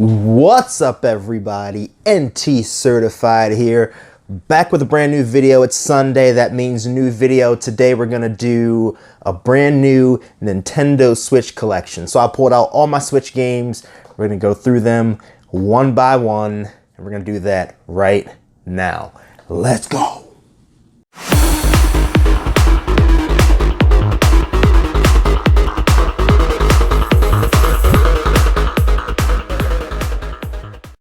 What's up, everybody? NTCertified here, back with a brand new video. It's Sunday, that means new video. Today we're gonna do a brand new Nintendo Switch collection. So I pulled out all my Switch games. We're gonna go through them one by one, and we're gonna do that right now. Let's go.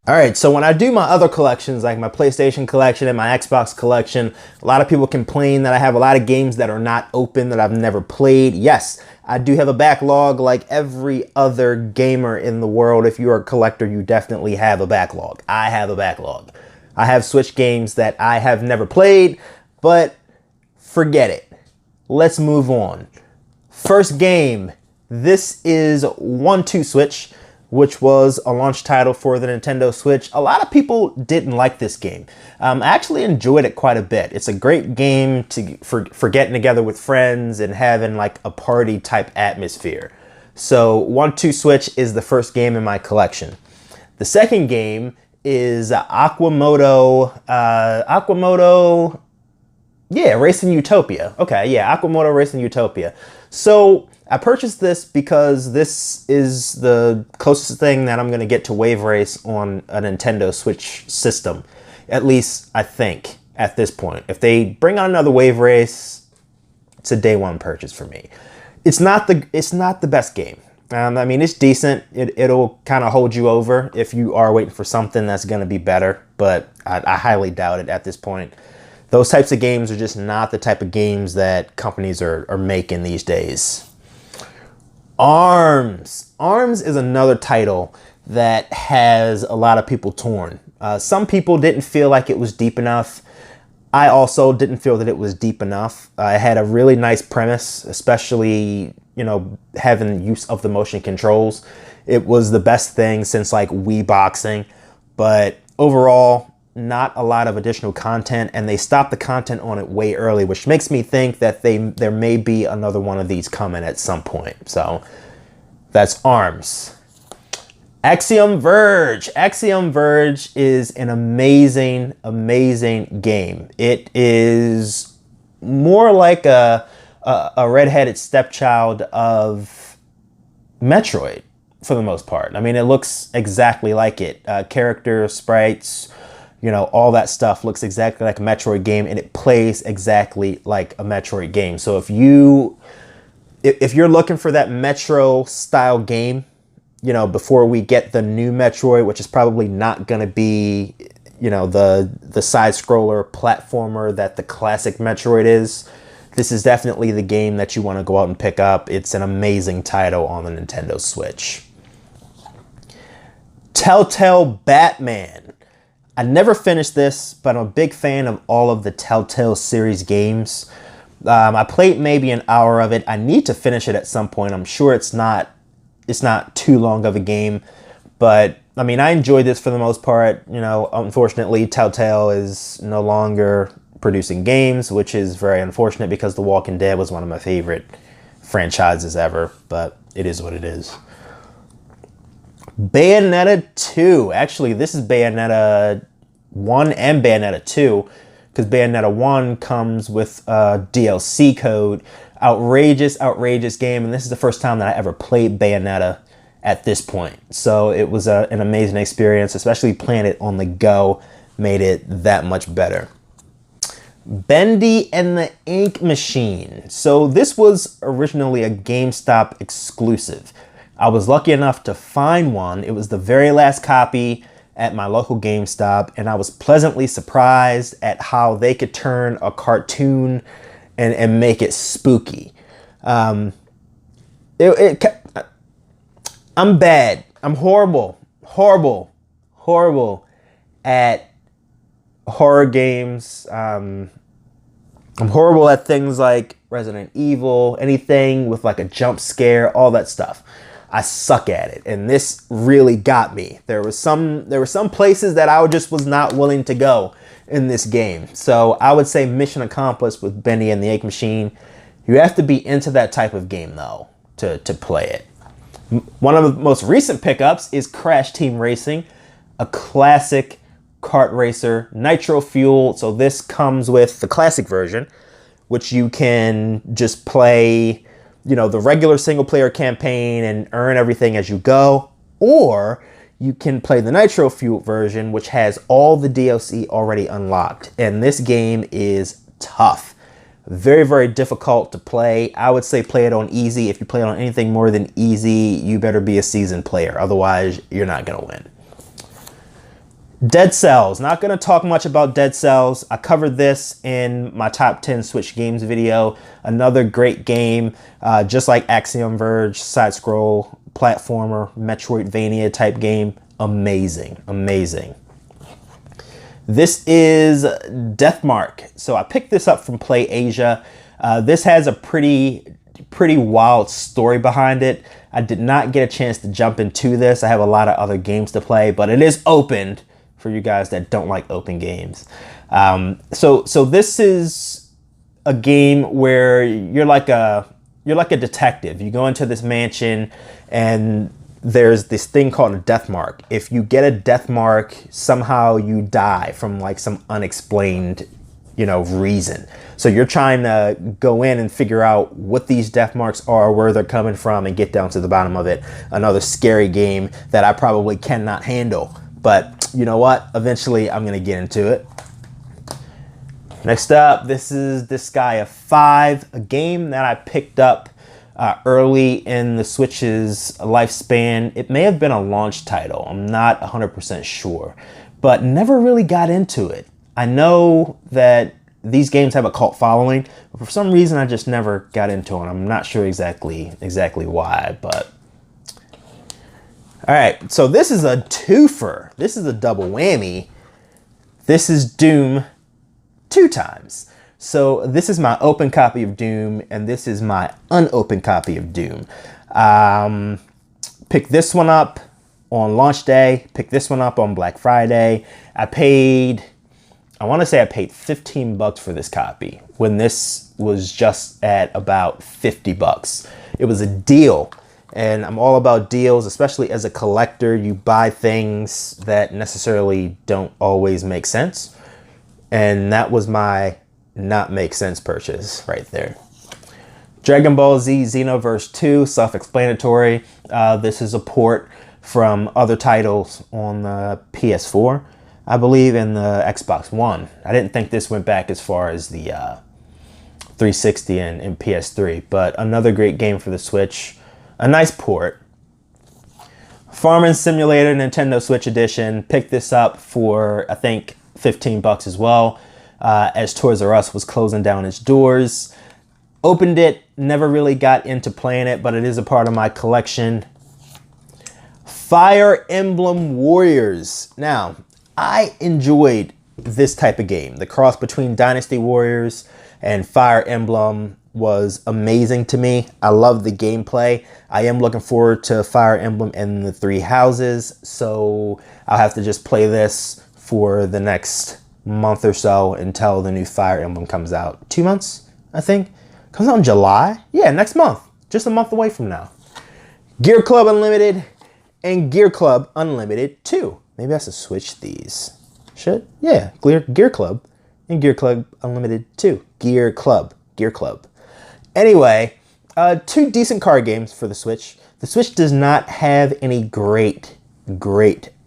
All right, so when I do my other collections, like my PlayStation collection and my Xbox collection, a lot of people complain that I have a lot of games that are not open, that I've never played. Yes, I do have a backlog like every other gamer in the world. If you're a collector, you definitely have a backlog. I have a backlog. I have Switch games that I have never played, but forget it. Let's move on. First game, this is 1-2 Switch, which was a launch title for the Nintendo Switch. A lot of people didn't like this game. I actually enjoyed it quite a bit. It's a great game for getting together with friends and having like a party type atmosphere. So 1-2 Switch is the first game in my collection. The second game is Aquamoto, Racing Utopia. Okay, yeah, Aquamoto Racing Utopia. So I purchased this because this is the closest thing that I'm going to get to Wave Race on a Nintendo Switch system. At least, I think, at this point. If they bring out another Wave Race, it's a day one purchase for me. It's not the best game. I mean, it's decent. It'll kind of hold you over if you are waiting for something that's going to be better, but I highly doubt it at this point. Those types of games are just not the type of games that companies are making these days. ARMS. ARMS is another title that has a lot of people torn. Some people didn't feel like it was deep enough. I also didn't feel that it was deep enough. It had a really nice premise, especially, you know, having use of the motion controls. It was the best thing since like Wii boxing, but overall, not a lot of additional content, and they stopped the content on it way early, which makes me think that there may be another one of these coming at some point. So that's ARMS. Axiom Verge. Axiom Verge is an amazing, amazing game. It is more like a redheaded stepchild of Metroid for the most part. I mean, it looks exactly like it. Character, sprites, you know, all that stuff looks exactly like a Metroid game, and it plays exactly like a Metroid game. So if you're looking for that Metro style game, you know, before we get the new Metroid, which is probably not going to be, you know, the side scroller platformer that the classic Metroid is, this is definitely the game that you want to go out and pick up. It's an amazing title on the Nintendo Switch. Telltale Batman. I never finished this, but I'm a big fan of all of the Telltale series games. I played maybe an hour of it. I need to finish it at some point. I'm sure it's not too long of a game, but I mean, I enjoyed this for the most part. You know, unfortunately, Telltale is no longer producing games, which is very unfortunate because The Walking Dead was one of my favorite franchises ever, but it is what it is. Bayonetta 2. Actually, this is Bayonetta 1 and Bayonetta 2, because Bayonetta 1 comes with a DLC code. Outrageous, outrageous game, and this is the first time that I ever played Bayonetta at this point. So it was an amazing experience, especially playing it on the go made it that much better. Bendy and the Ink Machine. So this was originally a GameStop exclusive. I was lucky enough to find one. It was the very last copy at my local GameStop, and I was pleasantly surprised at how they could turn a cartoon and make it spooky. I'm bad. I'm horrible at horror games. I'm horrible at things like Resident Evil, anything with like a jump scare, all that stuff. I suck at it, and this really got me. There were some places that I just was not willing to go in this game. So I would say mission accomplished with Bendy and the Ink Machine. You have to be into that type of game though to play it. One of the most recent pickups is Crash Team Racing, a classic kart racer, nitro fueled. So this comes with the classic version, which you can just play, you know, the regular single player campaign and earn everything as you go, or you can play the nitro fueled version, which has all the DLC already unlocked. And this game is tough. Very, very difficult to play. I would say play it on easy. If you play it on anything more than easy, you better be a seasoned player. Otherwise, you're not going to win. Dead Cells. Not going to talk much about Dead Cells. I covered this in my top 10 Switch games video. Another great game, just like Axiom Verge, side-scroll, platformer, Metroidvania type game. Amazing, amazing. This is Deathmark. So I picked this up from Play Asia. This has a pretty wild story behind it. I did not get a chance to jump into this. I have a lot of other games to play, but it is opened for you guys that don't like open games. So this is a game where you're like a detective. You go into this mansion and there's this thing called a death mark. If you get a death mark, somehow you die from like some unexplained, you know, reason. So you're trying to go in and figure out what these death marks are, where they're coming from, and get down to the bottom of it. Another scary game that I probably cannot handle. But you know what? Eventually I'm gonna get into it. Next up, this is Disgaea 5, a game that I picked up early in the Switch's lifespan. It may have been a launch title. I'm not 100% sure, but never really got into it. I know that these games have a cult following, but for some reason I just never got into it. I'm not sure exactly why, but all right. So this is a twofer. This is a double whammy. This is Doom 2 times. So this is my open copy of Doom, and this is my unopened copy of Doom. Pick this one up on launch day. Pick this one up on Black Friday. I want to say I paid 15 bucks for this copy when this was just at about 50 bucks. It was a deal, and I'm all about deals, especially as a collector. You buy things that necessarily don't always make sense, and that was my not make sense purchase right there. Dragon Ball Z Xenoverse 2, self-explanatory. This is a port from other titles on the PS4, I believe, and the Xbox One. I didn't think this went back as far as the 360 and PS3, but another great game for the Switch. A nice port. Farming Simulator Nintendo Switch Edition. Picked this up for, I think, 15 bucks as well. As Toys R Us was closing down its doors. Opened it, never really got into playing it, but it is a part of my collection. Fire Emblem Warriors. Now, I enjoyed this type of game. The cross between Dynasty Warriors and Fire Emblem was amazing to me. I love the gameplay. I am looking forward to Fire Emblem and the Three Houses, so I'll have to just play this for the next month or so until the new Fire Emblem comes out. 2 months, I think. Comes out in July? Yeah, next month. Just a month away from now. Gear Club Unlimited and Gear Club Unlimited 2. Maybe I should switch these. Should? Yeah, Gear Club and Gear Club Unlimited 2. Gear Club. Anyway, 2 decent card games for the Switch. The Switch does not have any great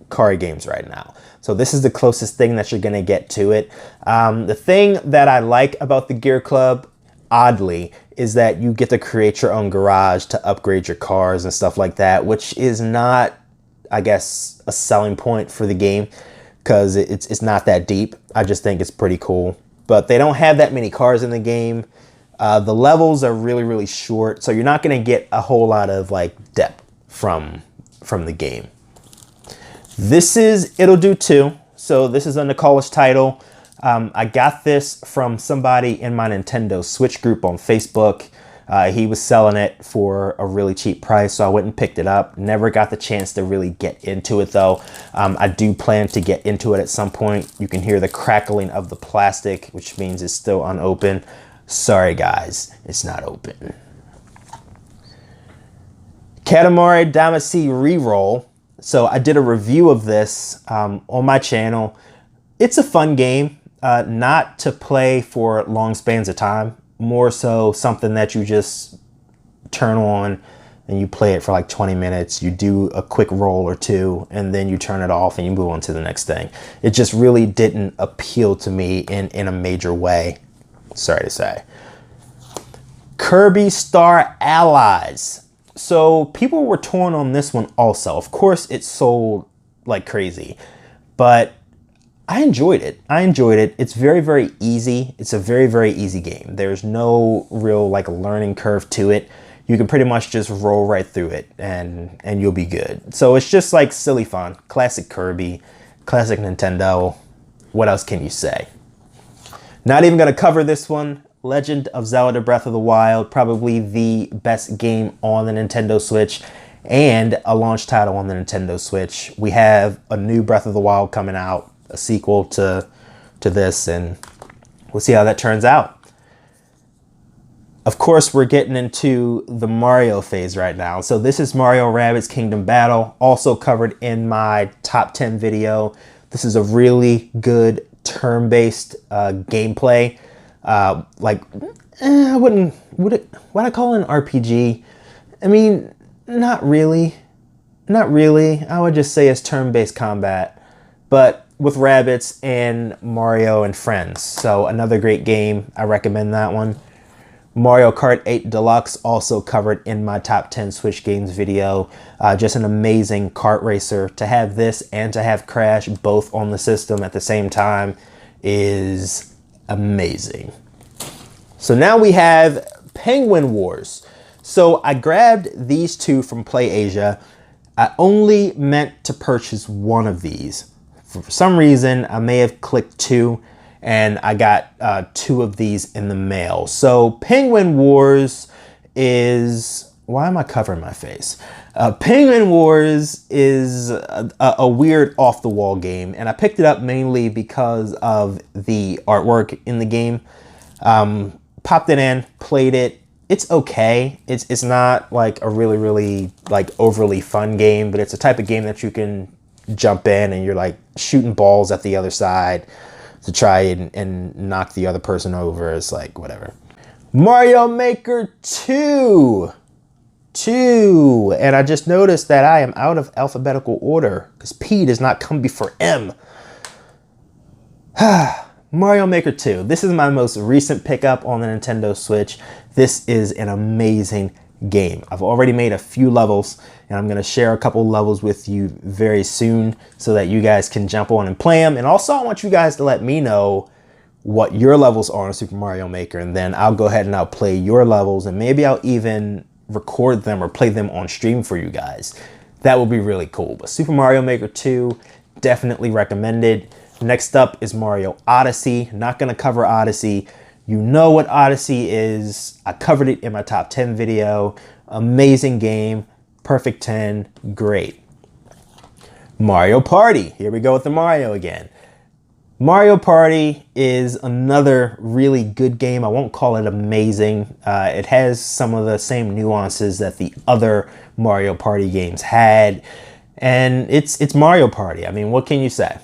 card games right now. So this is the closest thing that you're going to get to it. The thing that I like about the Gear Club, oddly, is that you get to create your own garage to upgrade your cars and stuff like that, which is not, I guess, a selling point for the game because it's not that deep. I just think it's pretty cool. But they don't have that many cars in the game. The levels are really short, so you're not going to get a whole lot of like depth from the game. This is It'll Do 2. So this is a Nicholas title. I got this from somebody in my Nintendo Switch group on Facebook. He was selling it for a really cheap price, so I went and picked it up. Never got the chance to really get into it though. I do plan to get into it at some point. You can hear the crackling of the plastic, which means it's still unopened. Sorry guys, it's not open. Katamari Damacy Reroll. So I did a review of this on my channel. It's a fun game, not to play for long spans of time, more so something that you just turn on and you play it for like 20 minutes, you do a quick roll or two, and then you turn it off and you move on to the next thing. It just really didn't appeal to me in a major way, sorry to say. Kirby Star Allies. So people were torn on this one also. Of course, it sold like crazy, but I enjoyed it. It's very, very easy. It's a very, very easy game. There's no real like learning curve to it. You can pretty much just roll right through it and you'll be good. So it's just like silly fun. Classic Kirby, classic Nintendo. What else can you say? Not even gonna cover this one. Legend of Zelda Breath of the Wild, probably the best game on the Nintendo Switch and a launch title on the Nintendo Switch. We have a new Breath of the Wild coming out, a sequel to this, and we'll see how that turns out. Of course, we're getting into the Mario phase right now. So this is Mario Rabbids Kingdom Battle, also covered in my top 10 video. This is a really good turn-based gameplay. I wouldn't, would I call it an RPG? I mean, not really. I would just say it's turn-based combat, but with rabbits and Mario and friends. So another great game. I recommend that one. Mario Kart 8 Deluxe, also covered in my top 10 Switch games video. Just an amazing kart racer. To have this and to have Crash both on the system at the same time is amazing. So now we have Penguin Wars. So I grabbed these two from PlayAsia. I only meant to purchase one of these. For some reason, I may have clicked two, and I got two of these in the mail. So Penguin Wars is, why am I covering my face? Penguin Wars is a weird off-the-wall game, and I picked it up mainly because of the artwork in the game. Popped it in, played it. It's okay. It's not like a really like overly fun game, but it's a type of game that you can jump in and you're like shooting balls at the other side to try and knock the other person over. It's like, whatever. Mario Maker 2. And I just noticed that I am out of alphabetical order because P does not come before M. Mario Maker 2. This is my most recent pickup on the Nintendo Switch. This is an amazing game. I've already made a few levels, and I'm going to share a couple levels with you very soon so that you guys can jump on and play them. And also, I want you guys to let me know what your levels are in Super Mario Maker, and then I'll go ahead and I'll play your levels, and maybe I'll even record them or play them on stream for you guys. That would be really cool. But Super Mario Maker 2, definitely recommended. Next up is Mario Odyssey. Not going to cover Odyssey. You know what Odyssey is. I covered it in my top 10 video. Amazing game. Perfect 10. Great. Mario Party. Here we go with the Mario again. Mario Party is another really good game. I won't call it amazing. It has some of the same nuances that the other Mario Party games had. And it's Mario Party. I mean, what can you say?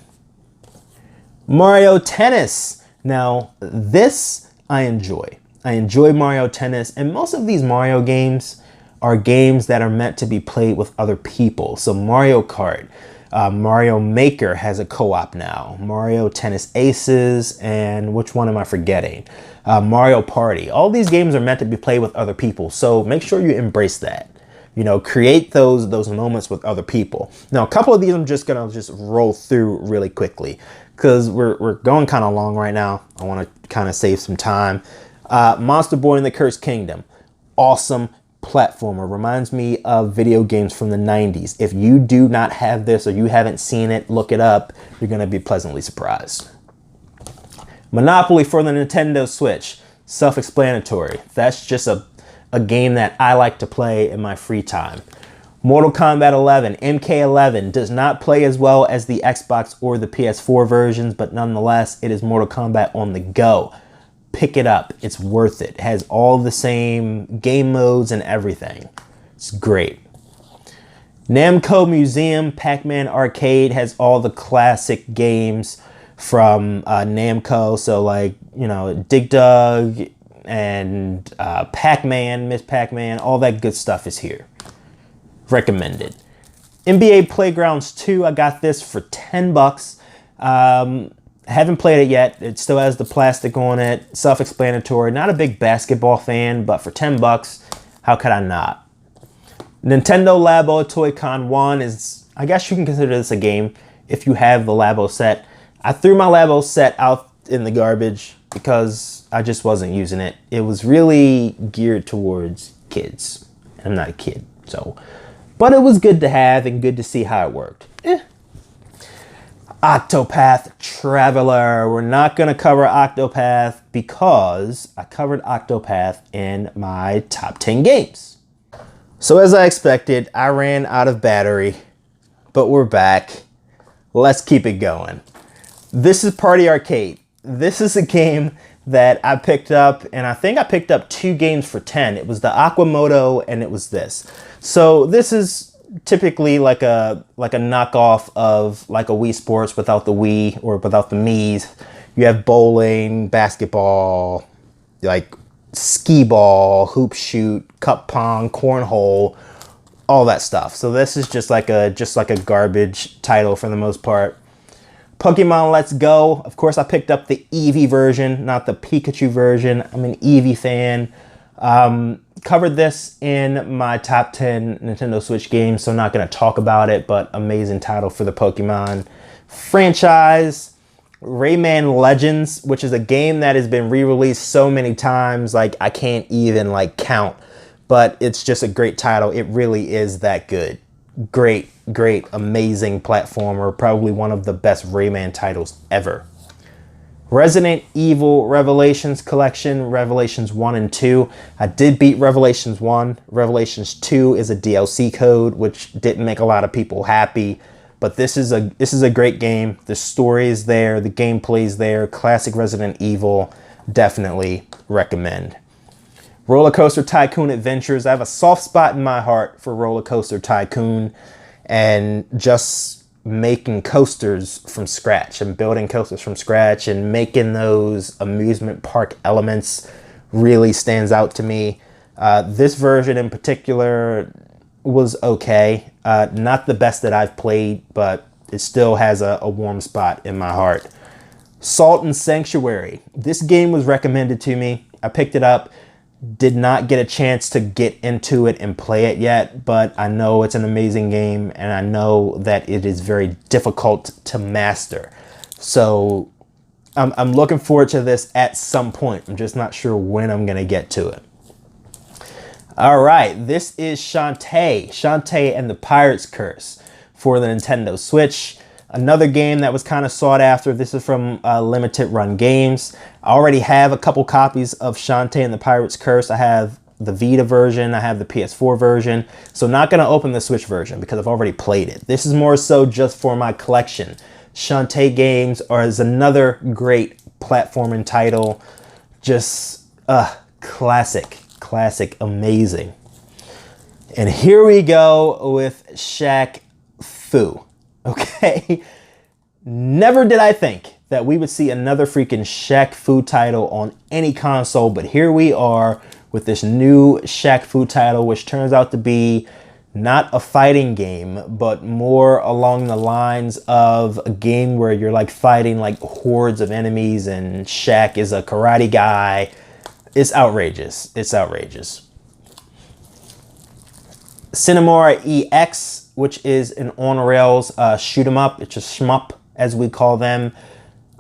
Mario Tennis. Now, this I enjoy. I enjoy Mario Tennis, and most of these Mario games are games that are meant to be played with other people. So Mario Kart, Mario Maker has a co-op now. Mario Tennis Aces, and which one am I forgetting? Mario Party. All these games are meant to be played with other people, so make sure you embrace that. You know, create those moments with other people. Now, a couple of these I'm just gonna roll through really quickly because we're going kind of long right now. I want to kind of save some time. Monster Boy in the Cursed Kingdom. Awesome platformer. Reminds me of video games from the 90s. If you do not have this or you haven't seen it, look it up. You're going to be pleasantly surprised. Monopoly for the Nintendo Switch. Self-explanatory. That's just a game that I like to play in my free time. Mortal Kombat 11, MK11, does not play as well as the Xbox or the PS4 versions, but nonetheless, it is Mortal Kombat on the go. Pick it up. It's worth it. It has all the same game modes and everything. It's great. Namco Museum Pac-Man Arcade has all the classic games from Namco. So like, you know, Dig Dug and Pac-Man, Miss Pac-Man, all that good stuff is here. Recommended. NBA Playgrounds 2, I got this for 10 bucks. Haven't played it yet. It still has the plastic on it. Self-explanatory. Not a big basketball fan, but for 10 bucks, how could I not? Nintendo Labo Toy-Con 1 is, I guess you can consider this a game if you have the Labo set. I threw my Labo set out in the garbage because I just wasn't using it. It was really geared towards kids. I'm not a kid, so. But it was good to have and good to see how it worked. Octopath Traveler. We're not going to cover Octopath because I covered Octopath in my top 10 games. So as I expected, I ran out of battery, but we're back. Let's keep it going. This is Party Arcade. This is a game that I picked up, and I think I picked up 2 games for 10. It was the Aquamoto and it was this. So this is typically like a knockoff of like a Wii Sports without the Wii or without the Mii's. You have bowling, basketball, like skee ball, hoop shoot, cup pong, cornhole, all that stuff. So this is just like a garbage title for the most part. Pokemon Let's Go. Of course, I picked up the Eevee version, not the Pikachu version. I'm an Eevee fan. Covered this in my top 10 Nintendo Switch games, so I'm not going to talk about it, but amazing title for the Pokemon franchise. Rayman Legends, which is a game that has been re-released so many times, like I can't even like count, but it's just a great title. It really is that good. Great, amazing platformer. Probably one of the best Rayman titles ever. Resident Evil Revelations Collection, Revelations 1 and 2. I did beat Revelations 1. Revelations 2 is a DLC code, which didn't make a lot of people happy. But this is a great game. The story is there, the gameplay is there. Classic Resident Evil, definitely recommend. Roller Coaster Tycoon Adventures. I have a soft spot in my heart for Roller Coaster Tycoon and just making coasters from scratch and building coasters from scratch and making those amusement park elements really stands out to me. This version in particular was okay. Not the best that I've played, but it still has a warm spot in my heart. Salt and Sanctuary. This game was recommended to me. I picked it up. Did not get a chance to get into it and play it yet, but I know it's an amazing game and I know that it is very difficult to master. So I'm looking forward to this at some point. I'm just not sure when I'm going to get to it. All right, this is Shantae and the Pirate's Curse for the Nintendo Switch. Another game that was kind of sought after. This is from Limited Run Games. I already have a couple copies of Shantae and the Pirate's Curse. I have the Vita version, I have the PS4 version. So not going to open the Switch version because I've already played it. This is more so just for my collection. Shantae games is another great platforming title. Just classic, amazing. And here we go with Shaq Fu. Okay, never did I think that we would see another freaking Shaq Fu title on any console, but here we are with this new Shaq Fu title, which turns out to be not a fighting game, but more along the lines of a game where you're like fighting like hordes of enemies and Shaq is a karate guy. It's outrageous. It's outrageous. Cinemora EX, which is an on-rails shoot 'em up. It's a shmup, as we call them.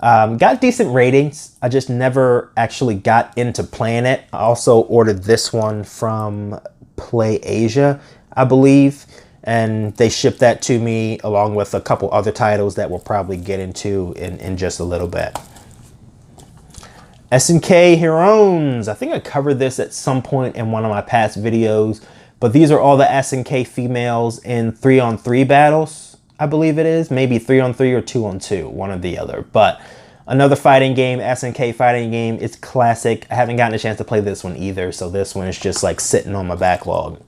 Got decent ratings. I just never actually got into playing it. I also ordered this one from Play Asia, I believe, and they shipped that to me along with a couple other titles that we'll probably get into in just a little bit. SNK Heroes. I think I covered this at some point in one of my past videos, but these are all the SNK females in 3-on-3 battles, I believe it is. Maybe 3-on-3 or 2-on-2, one or the other. But another fighting game, SNK fighting game. It's classic. I haven't gotten a chance to play this one either, so this one is just like sitting on my backlog.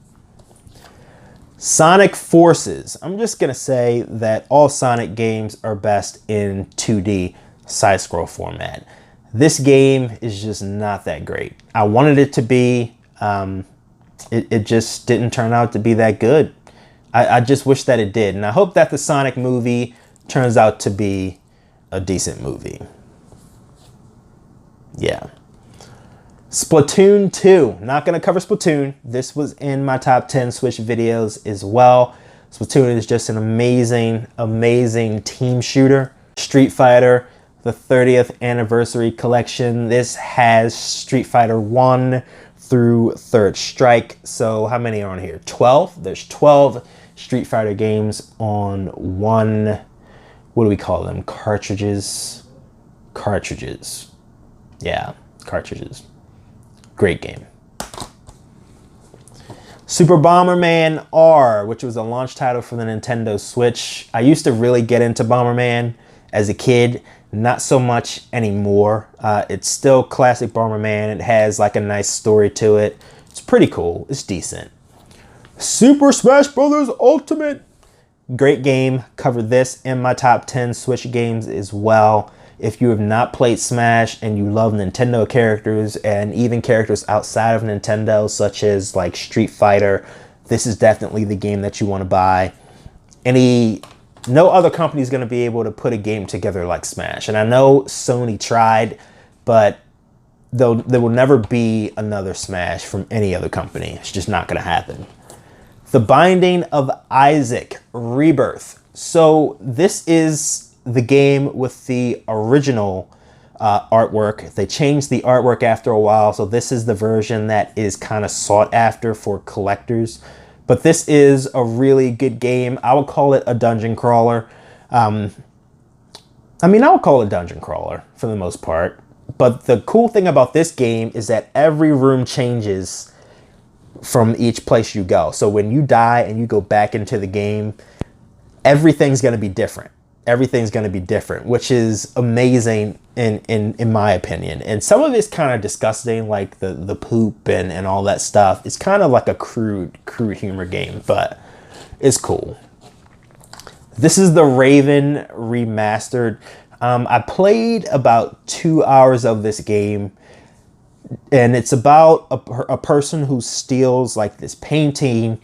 Sonic Forces. I'm just going to say that all Sonic games are best in 2D side-scroll format. This game is just not that great. I wanted it to be. It just didn't turn out to be that good. I just wish that it did. And I hope that the Sonic movie turns out to be a decent movie. Yeah. Splatoon 2. Not going to cover Splatoon. This was in my top 10 Switch videos as well. Splatoon is just an amazing, amazing team shooter. Street Fighter, the 30th anniversary collection. This has Street Fighter 1 through Third Strike. So how many are on here? 12? There's 12 Street Fighter games on one, what do we call them? Cartridges? Cartridges. Yeah, cartridges. Great game. Super Bomberman R, which was a launch title for the Nintendo Switch. I used to really get into Bomberman as a kid. Not so much anymore. It's still classic Bomberman. It has like a nice story to it. It's pretty cool. It's decent. Super Smash Bros. Ultimate. Great game. Covered this in my top 10 Switch games as well. If you have not played Smash and you love Nintendo characters and even characters outside of Nintendo, such as like Street Fighter, this is definitely the game that you want to buy. No other company is going to be able to put a game together like Smash. And I know Sony tried, but there will never be another Smash from any other company. It's just not going to happen. The Binding of Isaac Rebirth. So this is the game with the original artwork. They changed the artwork after a while, so this is the version that is kind of sought after for collectors. But this is a really good game. I would call it a dungeon crawler. I would call it a dungeon crawler for the most part. But the cool thing about this game is that every room changes from each place you go. So when you die and you go back into the game, everything's going to be different. Everything's going to be different, which is amazing in my opinion. And some of it's kind of disgusting, like the poop and all that stuff. It's kind of like a crude humor game, but it's cool. This is the Raven Remastered. I played about 2 hours of this game, and it's about a person who steals like this painting,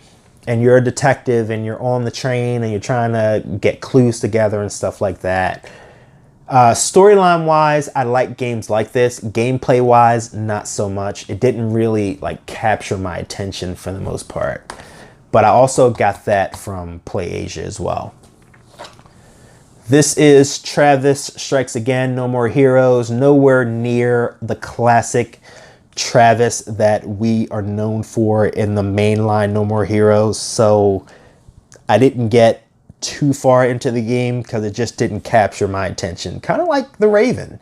and you're a detective and you're on the train and you're trying to get clues together and stuff like that. Storyline wise, I like games like this. Gameplay wise, not so much. It didn't really like capture my attention for the most part. But I also got that from PlayAsia as well. This is Travis Strikes Again, No More Heroes. Nowhere near the classic Travis that we are known for in the mainline No More Heroes. So I didn't get too far into the game because it just didn't capture my attention. Kind of like the Raven.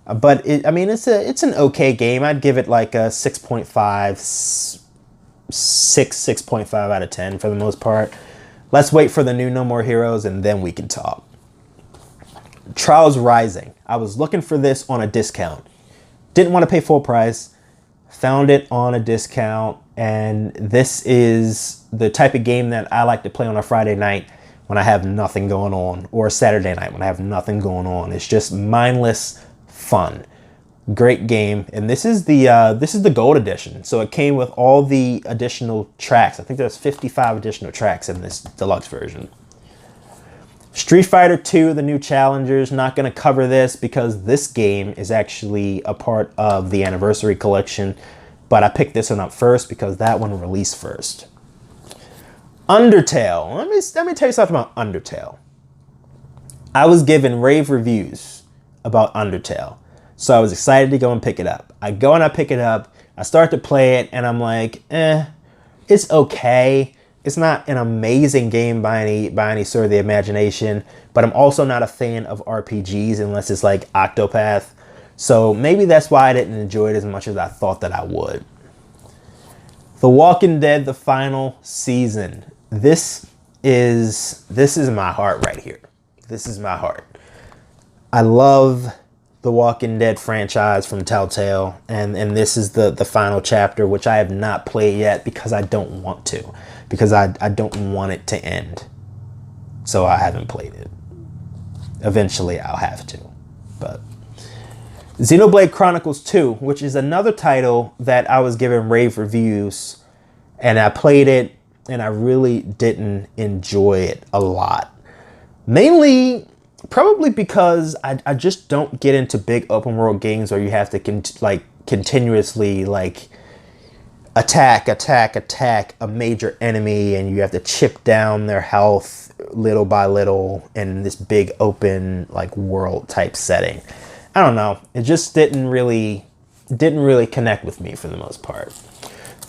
But it's an okay game. I'd give it like a 6.5, 6.5 out of 10 for the most part. Let's wait for the new No More Heroes and then we can talk. Trials Rising. I was looking for this on a discount. Didn't want to pay full price. Found it on a discount, and this is the type of game that I like to play on a Friday night when I have nothing going on, or a Saturday night when I have nothing going on. It's just mindless fun. Great game, and this is the gold edition. So it came with all the additional tracks. I think there's 55 additional tracks in this deluxe version. Street Fighter 2, the new challengers. Not going to cover this because this game is actually a part of the anniversary collection, but I picked this one up first because that one released first. Undertale. Let me tell you something about Undertale. I was given rave reviews about Undertale, so I was excited to go and pick it up. I go and I pick it up. I start to play it, and I'm like, it's okay. It's not an amazing game by any sort of the imagination, but I'm also not a fan of RPGs unless it's like Octopath. So maybe that's why I didn't enjoy it as much as I thought that I would. The Walking Dead, the final season. This is my heart right here. This is my heart. I love the Walking Dead franchise from Telltale, and this is the final chapter, which I have not played yet because I don't want to, because I don't want it to end. So I haven't played it. Eventually I'll have to. But Xenoblade Chronicles 2, which is another title that I was given rave reviews, and I played it and I really didn't enjoy it a lot. Mainly probably because I just don't get into big open world games where you have to continuously attack a major enemy, and you have to chip down their health little by little in this big open world type setting. I don't know. It just didn't really connect with me for the most part.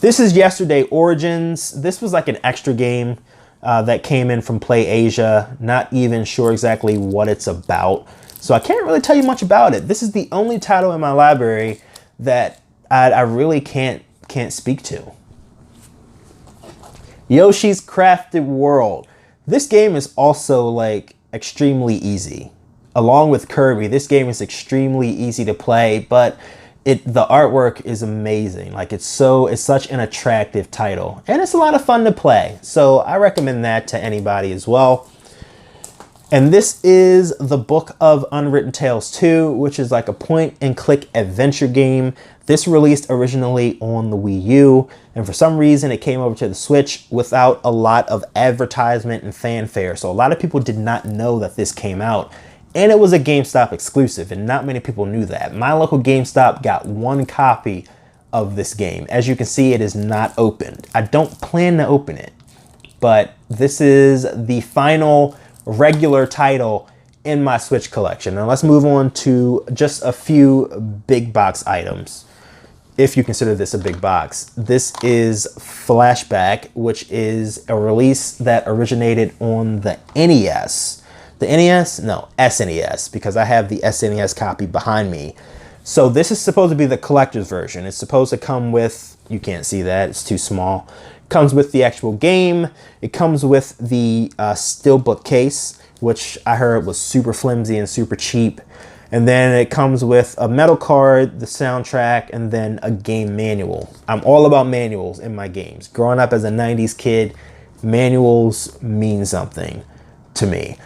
This is Yesterday Origins. This was like an extra game that came in from Play Asia. Not even sure exactly what it's about, so I can't really tell you much about it. This is the only title in my library that I really can't speak to. Yoshi's Crafted World. This game is also extremely easy. Along with Kirby, this game is extremely easy to play, but the artwork is amazing. It's such an attractive title, and it's a lot of fun to play. So I recommend that to anybody as well. And this is the Book of Unwritten Tales 2, which is like a point and click adventure game. This released originally on the Wii U, and for some reason it came over to the Switch without a lot of advertisement and fanfare. So a lot of people did not know that this came out. And it was a GameStop exclusive, and not many people knew that. My local GameStop got one copy of this game. As you can see, it is not opened. I don't plan to open it, but this is the final regular title in my Switch collection. Now let's move on to just a few big box items, if you consider this a big box. This is Flashback, which is a release that originated on the NES. The NES? No, SNES, because I have the SNES copy behind me. So this is supposed to be the collector's version. It's supposed to come with, you can't see that, it's too small. It comes with the actual game. It comes with the steelbook case, which I heard was super flimsy and super cheap. And then it comes with a metal card, the soundtrack, and then a game manual. I'm all about manuals in my games. Growing up as a 90s kid, manuals mean something to me.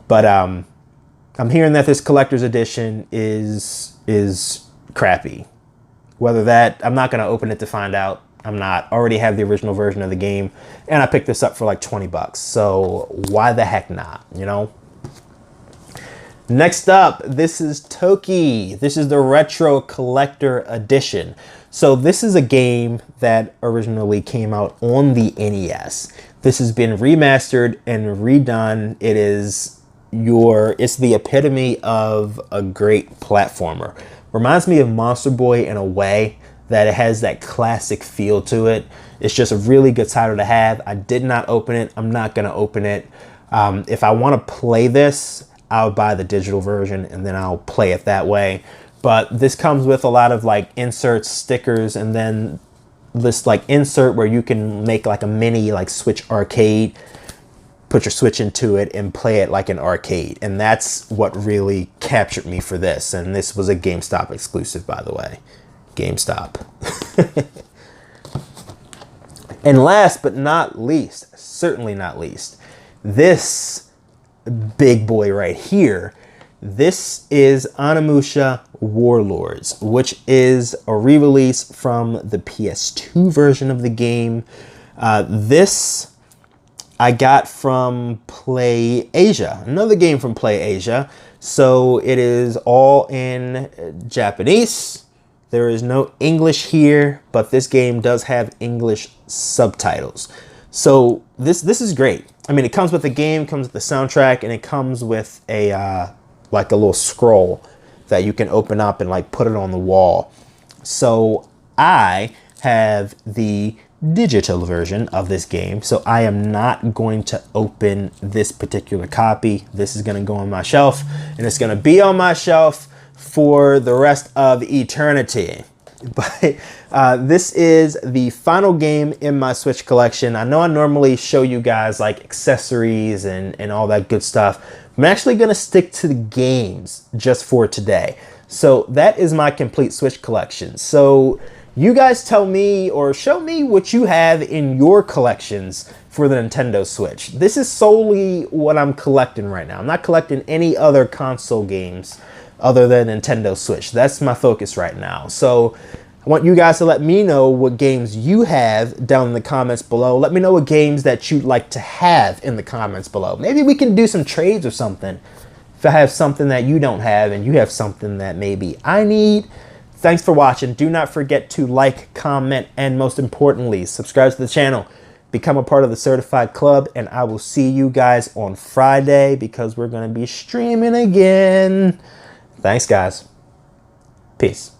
But I'm hearing that this collector's edition is crappy. Whether that, I'm not going to open it to find out. I'm not. Already have the original version of the game, and I picked this up for like 20 bucks. So why the heck not, you know? Next up, this is Toki. This is the Retro Collector Edition. So this is a game that originally came out on the NES. This has been remastered and redone. It's the epitome of a great platformer. Reminds me of Monster Boy in a way that it has that classic feel to it. It's just a really good title to have. I did not open it. I'm not going to open it. If I want to play this, I'll buy the digital version and then I'll play it that way. But this comes with a lot of inserts, stickers, and then this insert where you can make a mini Switch arcade. Put your Switch into it and play it like an arcade. And that's what really captured me for this. And this was a GameStop exclusive, by the way. GameStop. And last but not least, certainly not least, this big boy right here. This is Onimusha Warlords, which is a re-release from the PS2 version of the game. This I got from Play Asia, another game from Play Asia. So it is all in Japanese. There is no English here, but this game does have English subtitles. So this is great. I mean, it comes with the game, comes with the soundtrack, and it comes with a like a little scroll that you can open up and put it on the wall. So I have the digital version of this game, so I am not going to open this particular copy. This is going to go on my shelf, and it's going to be on my shelf for the rest of eternity. But this is the final game in my Switch collection. I know I normally show you guys accessories and all that good stuff. I'm actually going to stick to the games just for today. So that is my complete Switch collection. So you guys tell me or show me what you have in your collections for the Nintendo Switch. This is solely what I'm collecting right now. I'm not collecting any other console games other than Nintendo Switch. That's my focus right now. So I want you guys to let me know what games you have down in the comments below. Let me know what games that you'd like to have in the comments below. Maybe we can do some trades or something. If I have something that you don't have and you have something that maybe I need. Thanks for watching. Do not forget to like, comment, and most importantly, subscribe to the channel. Become a part of the Certified Club, and I will see you guys on Friday because we're going to be streaming again. Thanks, guys. Peace.